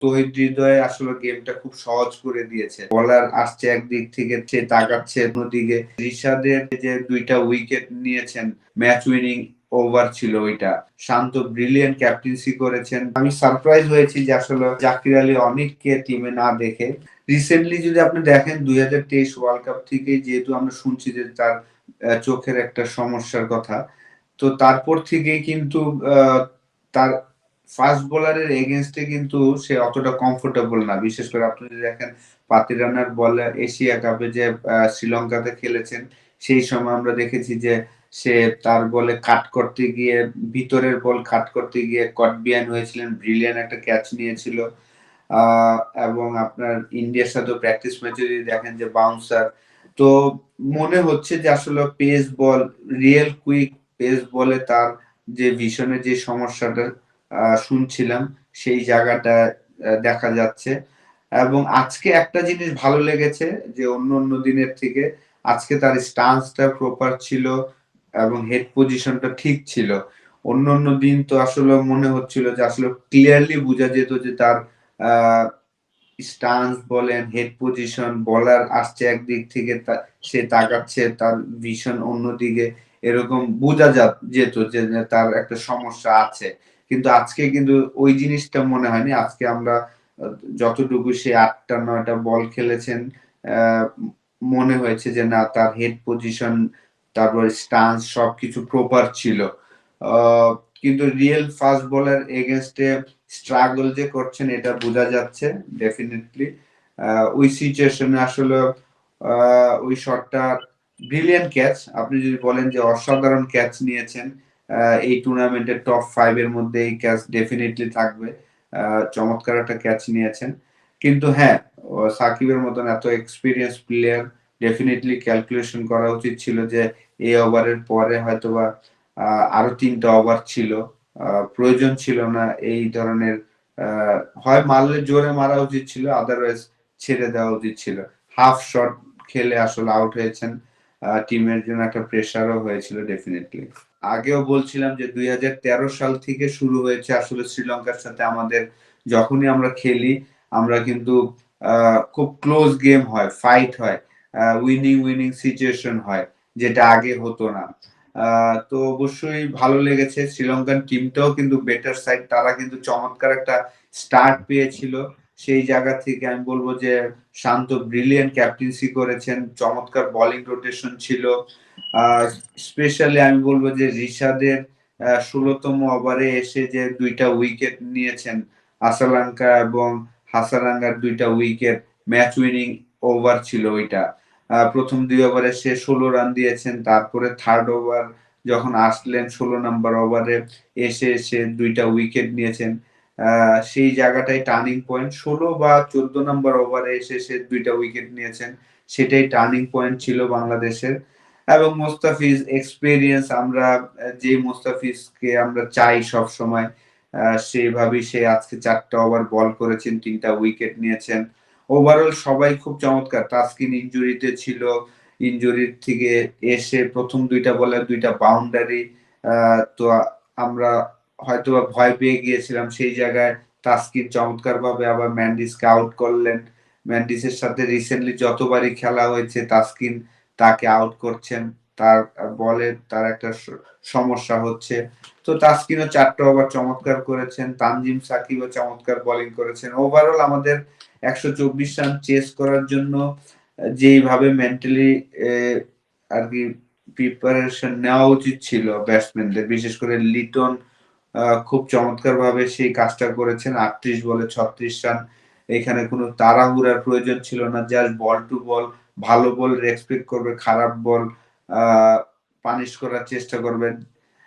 তহিদ হৃদয় আসলে গেমটা খুব সহজ করে দিয়েছে। বলার আসছে একদিক থেকে, সে তাকাচ্ছে অন্যদিকে। রিশাদের যে ২ টা উইকেট নিয়েছেন, ম্যাচ উইনিং ওভার ছিল ওইটা। শান্ত ব্রিলিয়ান্ট ক্যাপ্টেন্সি করেছেন। আমি সারপ্রাইজ হয়েছি যে আসলে জাকির আলী অনেককে টিমে না দেখে। রিসেন্টলি যদি আপনি দেখেন ২০২৩ ওয়ার্ল্ড কাপ থেকে যেহেতু আমরা শুনছি যে তার চোখের একটা সমস্যার কথা। তো তারপর থেকেই কিন্তু তার ফাস্ট বোলারের এগেইনস্টে কিন্তু সে অতটা কমফোর্টেবল না। বিশেষ করে আপনি যদি দেখেন পাতিরানার বলে এশিয়া কাপে যে শ্রীলঙ্কাতে খেলেছেন, সেই সময় আমরা দেখেছি যে সে তার বলে কাট করতে গিয়ে, ভিতরের বল কাট করতে গিয়ে কট বিহাইন্ড হয়েছিলেন। ব্রিলিয়ান্ট একটা ক্যাচ নিয়েছিল। আ এবং আপনার ইন্ডিয়ার সাথেও প্র্যাকটিস ম্যাচে যদি দেখেন যে বাউন্সার। তো মনে হচ্ছে যে আসলে পেস বল, রিয়েল কুইক পেস বলে তার যে ভিশনের যে সমস্যাটা শুনছিলাম, সেই জায়গাটা দেখা যাচ্ছে। এবং আজকে একটা জিনিস ভালো লেগেছে যে অন্য দিনের থেকে আজকে তার স্টান্সটা প্রপার ছিল এবং হেড পজিশনটা ঠিক ছিল। অন্য দিন তো আসলে মনে হচ্ছিল যে আসলে ক্লিয়ারলি বোঝা যেত যে তার আ স্টান্স বলেন, হেড পজিশন, বলার আসছে একদিক থেকে সে তাকাচ্ছে, তার ভিশন অন্যদিকে। এরকম বোঝা যেত যে তার একটা সমস্যা আছে। কিন্তু আজকে কিন্তু ওই জিনিসটা মনে হয়নি। আজকে আমরা আ যতটুকু সে ৮ টা ৯ টা বল খেলেছেন, আ মনে হয়েছে যে না, তার হেড পজিশন, তারপর স্টান্স সবকিছু প্রপার ছিল। আ কিন্তু রিয়েল ফাস্ট বোলার এগেইনস্ট এ স্ট্রাগল যে করছেন এটা বোঝা যাচ্ছে ডেফিনিটলি। ওই সিচুয়েশনে আসলে আ ওই শটটা ব্রিলিয়ান্ট ক্যাচ। আপনি যদি বলেন যে অসাধারণ ক্যাচ নিয়েছেন, এই টুর্নামেন্টের টপ 5 এর মধ্যে এই ক্যাচ ডেফিনিটলি থাকবে। চমৎকার একটা ক্যাচ নিয়েছেন। কিন্তু হ্যাঁ, সাকিবের মতন এত এক্সপেরিয়েন্স প্লেয়ার ডেফিনিটলি ক্যালকুলেশন করা উচিত ছিল যে এই ওভারের পরে হয়তোবা আ আরো ৩ টা ওভার ছিল। প্রয়োজন ছিল না এই ধরনের। আ হয় মারলে জোরে মারা উচিত ছিল, আদারওয়াইজ ছেড়ে দেওয়া উচিত ছিল। হাফ শট খেলে আসলে আউট হয়েছেন। টিমের জন্য একটা প্রেশারও হয়েছিল ডেফিনিটলি। আগেও বলছিলাম যে ২০১৩ সাল থেকে শুরু হয়েছে আসলে শ্রীলঙ্কার সাথে আমাদের। যখনই আমরা খেলি আমরা কিন্তু আ খুব ক্লোজ গেম হয়, ফাইট হয়। উইনিং সিচুয়েশন হয়, যেটা আগে হতো না। আ তো অবশ্যই ভালো লেগেছে। শ্রীলঙ্কান টিমটাও কিন্তু বেটার সাইড। তারা কিন্তু চমৎকার একটা স্টার্ট পেয়েছিল। সেই জায়গা থেকে আমি বলব যে শান্ত ব্রিলিয়ান্ট ক্যাপ্টেন্সি করেছেন। চমৎকার বোলিং রোটেশন ছিল। আ স্পেশালি আমি বলব যে রিশাদের ১৬ তম ওভারে এসে যে ২ টা উইকেট নিয়েছেন, আসালাঙ্কা এবং হাসারাঙ্গার ২ টা উইকেট, ম্যাচ উইনিং ওভার ছিল ওইটা। ১ম ২ ওভারে সে ১৬ রান দিয়েছেন। তারপরে 3rd ওভার যখন আসলেন ১৬ নাম্বার ওভারে এসে ২ টা উইকেট নিয়েছেন। আ সেই জায়গাটাই টার্নিং পয়েন্ট। ১৬ বা ১৪ নাম্বার ওভারে এসে সে ২ টা উইকেট নিয়েছেন। সেটাই টার্নিং পয়েন্ট ছিল বাংলাদেশের। এবং মোস্তাফিজ এক্সপেরিয়েন্স, আমরা যে মোস্তাফিজকে আমরা চাই সবসময়, সেভাবেই সে আজকে ৪ টা ওভার বল করেছেন, ৩ টা উইকেট নিয়েছেন। ওভারঅল সবাই খুব চমৎকার। তাসকিন ইনজুরিতে ছিল। ইনজুরির থেকে এসে ১ম ২ টা বলে ২ টা বাউন্ডারি। আ তো আমরা হয়তোবা ভয় পেয়ে গিয়েছিলাম। সেই জায়গায় তাসকিন চমৎকারভাবে আবার ম্যান্ডিসকে আউট করলেন। ম্যান্ডিসের সাথে রিসেন্টলি যতবারই খেলা হয়েছে তাসকিন তাকে আউট করছেন। তার বলে তার একটা সমস্যা হচ্ছে। তো তাসকিনও ৪ টা ওভার চমৎকার করেছেন। তানজিম সাকিবও চমৎকার বোলিং করেছেন। ওভারঅল আমাদের ১২৪ রান চেস করার জন্য যেইভাবে মেন্টালি এ আরকি প্রিপারেশন নেওয়া উচিত ছিল ব্যাটসম্যানদের, বিশেষ করে লিটন খুব চমৎকারভাবে সেই কাজটা করেছেন। ৩৮ বলে ৩৬ রান। এখানে কোনো তাড়াহুড়ার প্রয়োজন ছিল না। জাস্ট বল টু বল, ভালো বল রেসপেক্ট করবে, খারাপ বল আ পানিশ করার চেষ্টা করবেন।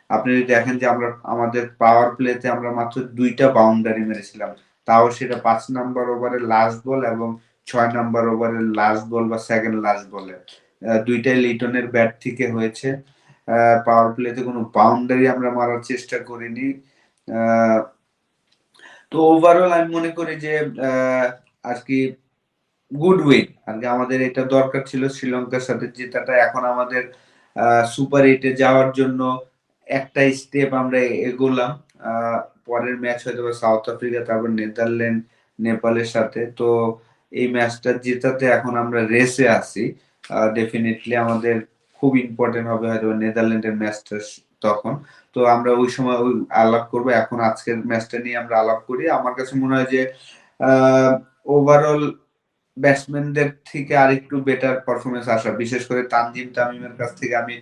আপনি যদি দেখেন যে আমাদের পাওয়ার প্লেতে আমরা মাত্র ২ টা বাউন্ডারি মেরেছিলাম। তাও সেটা ৫ নাম্বার ওভারের লাস্ট বল এবং ৬ নাম্বার ওভারের লাস্ট বল বা সেকেন্ড লাস্ট বলে। ২ টাই লিটনের ব্যাট থেকে হয়েছে। পাওয়ার প্লেতে কোনো বাউন্ডারি আমরা মারার চেষ্টা করিনি। আ তো ওভারঅল আমি মনে করি যে আ আজকে গুড উইন। আজকে আমাদের এটা দরকার ছিল শ্রীলঙ্কার সাথে জেতাটা। এখন আমাদের আ সুপার 8 এ যাওয়ার জন্য একটা স্টেপ আমরা এগোলাম। আ পরের ম্যাচ হয়তোবা সাউথ আফ্রিকা, তারপর নেদারল্যান্ড, নেপালের সাথে। তো এই ম্যাচটা জেতাতে এখন আমরা রেসে আছি। ডেফিনিটলি আমাদের খুব ইম্পোর্টেন্ট হবে হয়তো নেদারল্যান্ডের ম্যাচটা তখন। তো আমরা ওই সময় ওই আলাপ করব। এখন আজকের ম্যাচটা নিয়ে আমরা আলাপ করি। আমার কাছে মনে হয় যে আ ওভারঅল ব্যাটসম্যানদের থেকে আরেকটু বেটার পারফরম্যান্স আসা। বিশেষ করে তানজিম তামিমের কাছ থেকে আমি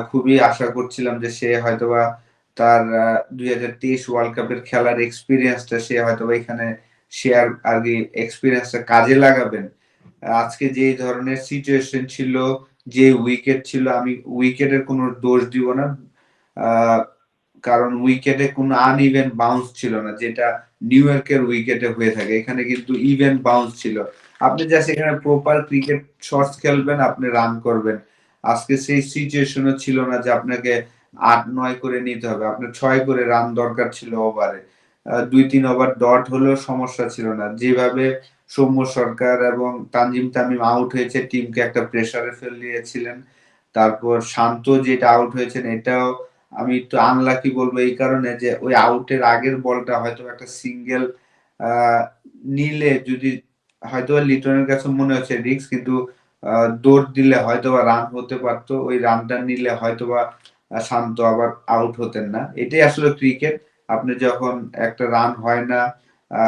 খুবই আশা করছিলাম যে সে হয়তোবা তার ২০২৩ ওয়ার্ল্ড কাপের খেলার এক্সপেরিয়েন্সটা সে হয়তোবা এখানে শেয়ার আরকি এক্সপেরিয়েন্সটা কাজে লাগাবেন। আজকে যেই ধরনের সিচুয়েশন ছিল, যে উইকেট ছিল আমি উইকেটের কোনো দোষ দিব না। আ কারণ উইকেটে কোনো আনইভেন বাউন্স ছিল না। যেটা নিউ ইয়র্কের উইকেটে হয়ে থাকে। এখানে কিন্তু ইভেন বাউন্স ছিল। আপনি জাস্ট এখানে প্রপার ক্রিকেট শটস খেলবেন, আপনি রান করবেন। আজকে সেই সিচুয়েশনও ছিল না যে আপনাকে ৮-৯ করে নিতে হবে। আপনার ৬ করে রান দরকার ছিল ওভারে। ২-৩ ওভার ডট হলেও সমস্যা ছিল না। যেভাবে সৌম্য সরকার এবং তানজিম তামিম আউট হয়েছে টিমকে একটা প্রেসারে ফেলিয়েছিলেন। তারপর শান্ত যেটা আউট হয়েছেন এটাও আমি একটু আনলাকি বলবো এই কারণে যে ওই আউটের আগের বলটা হয়তো একটা সিঙ্গেল আ নিলে যদি হয়তোবা লিটনের কাছে মনে হচ্ছে রিস্ক কিন্তু দৌড় দিলে হয়তোবা রান হতে পারত। ওই রানটা নিলে হয়তোবা শান্ত আবার আউট হতেন না। এটাই আসলে ক্রিকেট। আপনি যখন একটা রান হয় না আ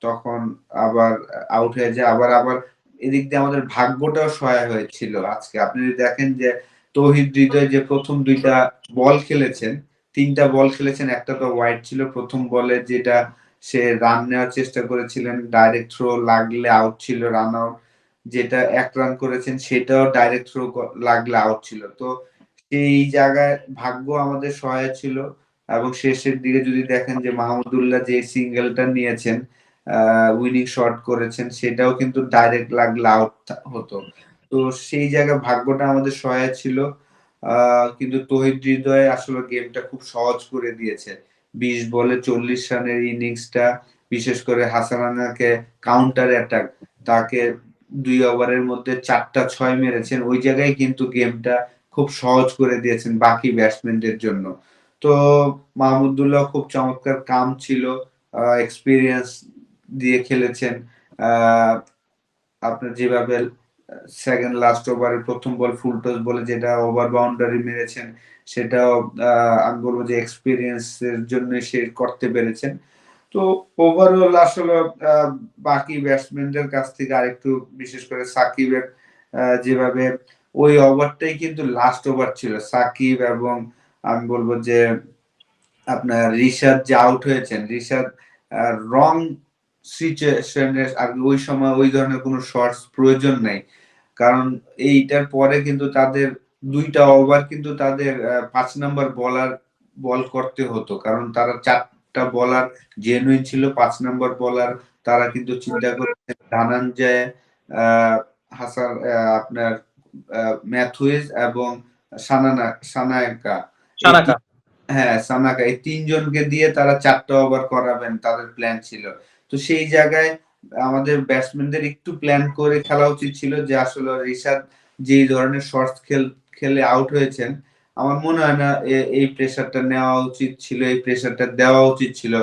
তখন আবার আউট হয়ে যায়। আবার এদিক দিয়ে আমাদের ভাগ্যটাও সহায় হয়েছিল আজকে। আপনি যদি দেখেন যে তৌহিদ হৃদয় যে ১ম ২ টা বল খেলেছেন, ৩ টা বল খেলেছেন, একটা তো ওয়াইড ছিল। ১ম বলে যেটা সে রান নেওয়ার চেষ্টা করেছিলেন, ডাইরেক্ট থ্রো লাগলে আউট ছিল, রান আউট। যেটা ১ রান করেছেন সেটাও ডাইরেক্ট থ্রো লাগলে আউট ছিল। তো সেই জায়গায় ভাগ্য আমাদের সহায় ছিল এবং শেষের দিকে যদি দেখেন যে মাহমুদুল্লাহ যে সিঙ্গেলটা নিয়েছেন, আ উইনিং শট করেছেন সেটাও কিন্তু ডাইরেক্ট লাগলে আউট হতো। তো সেই জায়গায় ভাগ্যটা আমাদের সহায় ছিল। আ কিন্তু তৌহিদ হৃদয় আসলে গেমটা খুব সহজ করে দিয়েছে। ২০ বলে ৪০ রানের ইনিংসটা বিশেষ করে হাসান রানাকে কাউন্টার অ্যাটাক তাকে ২ ওভারের মধ্যে ৪ টা ৬ মেরেছেন। ওই জায়গায় কিন্তু গেমটা খুব সহজ করে দিয়েছেন বাকি ব্যাটসম্যানদের জন্য। তো মাহমুদুল্লাহ খুব চমৎকার কাম ছিল। এক্সপেরিয়েন্স দিয়ে খেলেছেন। আ আপনার যেভাবে সেকেন্ড লাস্ট ওভারে ১ম বল ফুল টস বলে যেটা ওভার বাউন্ডারি মেরেছেন, সেটাও আ আমি বলব যে এক্সপেরিয়েন্স এর জন্যই সে করতে পেরেছেন। তো ওভারঅল আসলে আ বাকি ব্যাটসম্যানদের কাছ থেকে আরেকটু বিশেষ করে সাকিবের যেভাবে ওই ওভারটাই কিন্তু লাস্ট ওভার ছিল। সাকিব এবং আমি বলব যে আপনার রিশাদ যে আউট হয়েছেন, রিশাদ আ রং সিচুয়েশন এ আর ওই সময় ওই ধরনের কোন শটস প্রয়োজন নাই। কারণ এইটার পরে কিন্তু তাদের ২ টা ওভার কিন্তু তাদের ৫ নাম্বার বল করতে হতো। কারণ তারা ৪ টা বলার জেনুইন ছিল। ৫ নাম্বার বলার তারা কিন্তু চিন্তা করেছেন ধনঞ্জয়, আ হাসান আপনার আ ম্যাথুইজ এবং সানায়কা। এই সানাকা। হ্যাঁ, সানাকা এই ৩ জনকে দিয়ে তারা ৪ টা ওভার করাবেন তাদের প্ল্যান ছিল। তো সেই জায়গায় আমাদের ব্যাটসম্যানদের একটু প্ল্যান করে খেলা উচিত ছিল যে আসলে রিশাদ যেই ধরনের শটস খেলে আউট হয়েছেন, আমার মনে হয় না এই প্রেশারটা নেওয়া উচিত ছিল, এই প্রেশারটা দেওয়া উচিত ছিল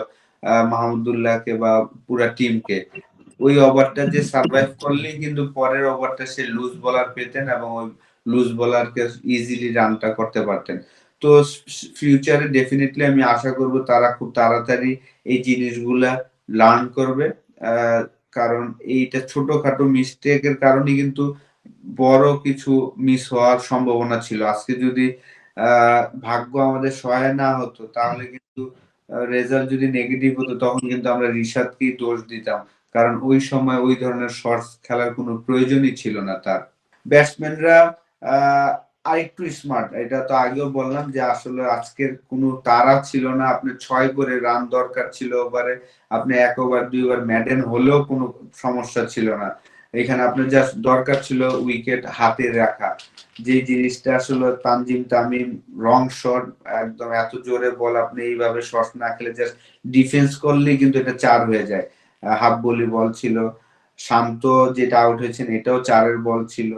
মাহমুদুল্লাহকে বা পুরা টিমকে। ওই ওভারটা যে সারভাইভ করলেই কিন্তু পরের ওভারটা সে লুজ বোলার পেতেন এবং ওই লুজ বোলারকে ইজিলি রানটা করতে পারতেন। তো ফিউচারে ডেফিনিটলি আমি আশা করব তারা খুব তাড়াতাড়ি এই জিনিসগুলা লার্ন করবে। আ কারণ এইটা ছোটখাটো মিস্টেকের কারণেই কিন্তু বড় কিছু মিস হওয়ার সম্ভাবনা ছিল। আজকে যদি আ ভাগ্য আমাদের সহায় না হতো তাহলে কিন্তু রেজাল্ট যদি নেগেটিভ হতো তখন কিন্তু আমরা রিশাদকেই দোষ দিতাম। কারণ ওই সময় ওই ধরনের শটস খেলার কোনো প্রয়োজনই ছিল না তার। ব্যাটসম্যানরা আ আরেকটু স্মার্ট। এটা তো আগেও বললাম যে আসলে আজকের কোনো তাড়া ছিল না। আপনার ৬ করে রান দরকার ছিল ওভারে। আপনি ১ ওভার ২ ওভার মেডেন হলেও কোনো সমস্যা ছিল না। এখানে আপনার জাস্ট দরকার ছিল উইকেট হাতে রাখা। যে জিনিসটা আসলে তানজিম তামিম রং শট একদম এত জোরে বল আপনি এইভাবে শট না খেলে জাস্ট ডিফেন্স করলেই কিন্তু এটা ৪ হয়ে যায়। হাফ ভলি বল ছিল। শান্ত যেটা আউট হয়েছেন এটাও ৪ এর বল ছিল।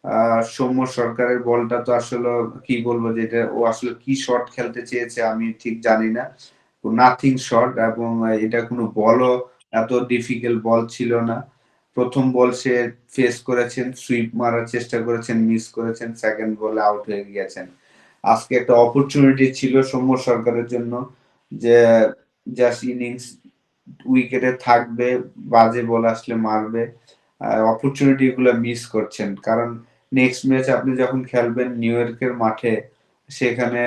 আ সৌম্য সরকারের বলটা তো আসলে কি বলবো যে এটা ও আসলে কি শট খেলতে চেয়েছে আমি ঠিক জানি না। নাথিং শট এবং এটা কোনো বলও এত ডিফিকাল্ট বল ছিল না। প্রথম বল সে ফেস করেছেন, সুইপ মারার চেষ্টা করেছেন, মিস করেছেন, সেকেন্ড বলে আউট হয়ে গিয়েছেন। আজকে একটা অপরচুনিটি ছিল সৌম্য সরকারের জন্য যে জাস্ট ইনিংস উইকেটে থাকবে, বাজে বল আসলে মারবে। অপরচুনিটি গুলো মিস করছেন। কারণ নেক্সট ম্যাচ আপনি যখন খেলবেন নিউ ইয়র্কের মাঠে, সেখানে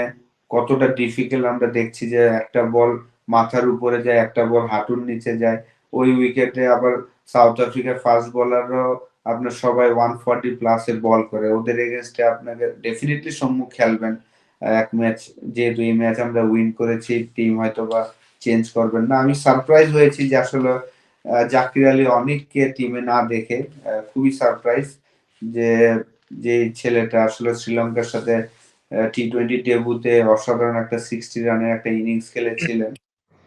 কতটা ডিফিকাল্ট আমরা দেখছি যে একটা বল মাথার উপরে যায়, একটা বল হাঁটুর নিচে যায়। ওই উইকেটে আবার সাউথ আফ্রিকার ফাস্ট বোলাররাও আপনার সবাই 140 প্লাসে বল করে। ওদের এগেইনস্টে আপনাকে ডেফিনিটলি সম্মুখ খেলবেন এক ম্যাচ। যেহেতু এই ম্যাচ আমরা উইন করেছি, টিম হয়তোবা চেঞ্জ করবেন না। আমি সারপ্রাইজ হয়েছি যে আসলে জাকির আলী অনেককে টিমে না দেখে খুবই সারপ্রাইজ যে যে ছেলেটা আসলে শ্রীলঙ্কার সাথে টি-20 ডেবুতে অসাধারণ একটা 60 রানের একটা ইনিংস খেলেছিলেন।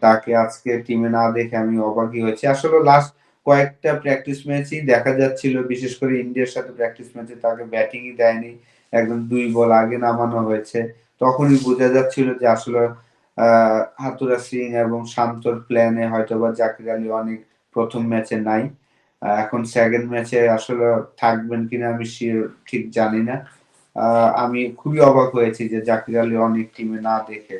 তাকে আজকে টিমে না দেখে আমি অবাকই হয়েছি। আসলে লাস্ট কয়েকটা প্র্যাকটিস ম্যাচই দেখা যাচ্ছিল, বিশেষ করে ইন্ডিয়ার সাথে প্র্যাকটিস ম্যাচে তাকে ব্যাটিংই দেয়নি। একদম ২ বল আগে নামানো হয়েছে। তখনই বোঝা যাচ্ছিল যে আসলে হাথুরা সিং এবং শান্তর প্ল্যানে হয়তোবা জাকির আলী অনেক প্রথম ম্যাচে নাই। এখন সেকেন্ড ম্যাচে আসলে থাকবেন কিনা আমি সিওর ঠিক জানি না। আমি খুবই অবাক হয়েছি যে জাকির আলী অনেক টিমে না দেখে।